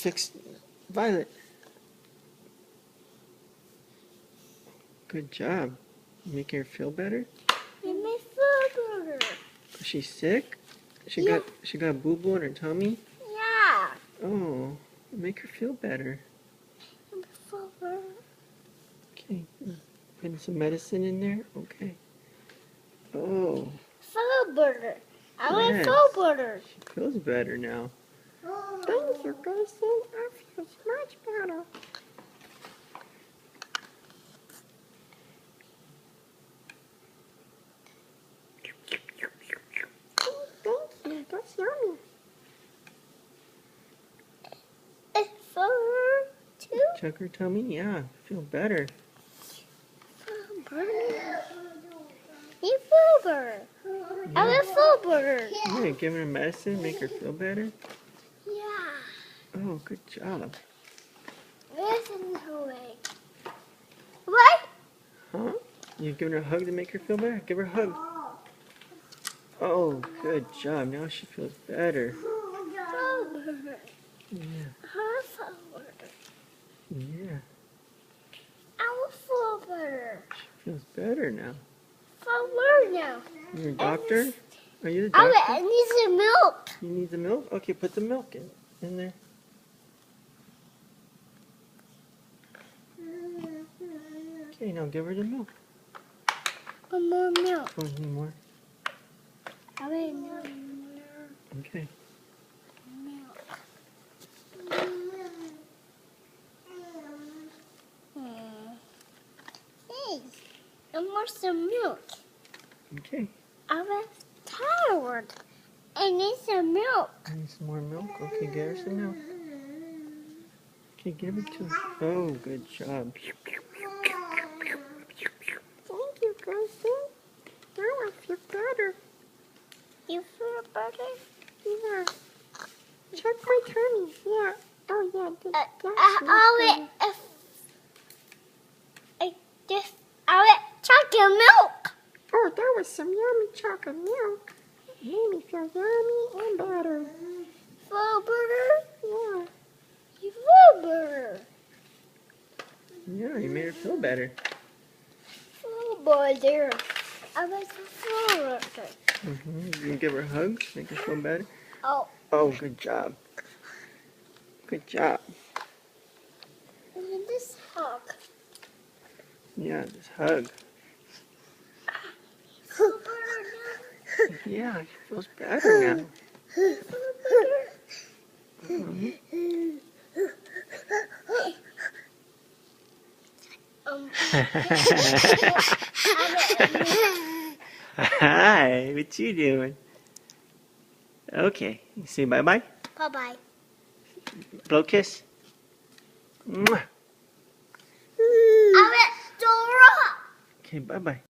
fix Violet. Good job. Make her feel better? It may feel better. Is she sick? She got a boo-boo in her tummy? Yeah. Oh, make her feel better. It may feel better. Okay. Putting some medicine in there? Okay. Oh. Feel better. I want Yes. feel better. She feels better now. Thank you, Grayson. I feel much better. Thank you. That's yummy. It feels too. Check her tummy? Yeah, feel better. Feel better. You feel better. I want feel better. Yeah, give her medicine, make her feel better. Yeah. Oh, good job. Listen to me. What? Huh? You giving her a hug to make her feel better? Give her a hug. Oh, good job. Now she feels better. Feel better. Yeah. I feel better. Yeah. I will feel better. She feels better now. Feel better now. You're a doctor? Are you the I doctor? need some milk. You need the milk? Okay, put the milk in there. Okay, now give her the milk. One more milk. Oh, need more? I want more Okay. milk. Hey, I want some milk. Okay. I was tired. I need some milk. I need some more milk. Okay, get her some milk. Okay, give it to her. Oh, good job. Thank you, Grayson. Now I feel better. You feel better? Yeah. Check my tummy. Yeah. Oh, yeah. I will chocolate milk. Oh, that was some yummy chocolate milk. Made me feel yummy and better. Feel better? Yeah. You feel better. Yeah, you made her feel better. Feel better. I was feel better. You can give her a hug, make her feel better. Oh. Oh, good job. Good job. And this hug. Yeah, just hug. Feel better now. Yeah, she feels better now. Feel better. Hi, what you doing? Okay, say bye-bye. Bye-bye. Blow kiss. Mwah. I will Dora. Okay, bye-bye.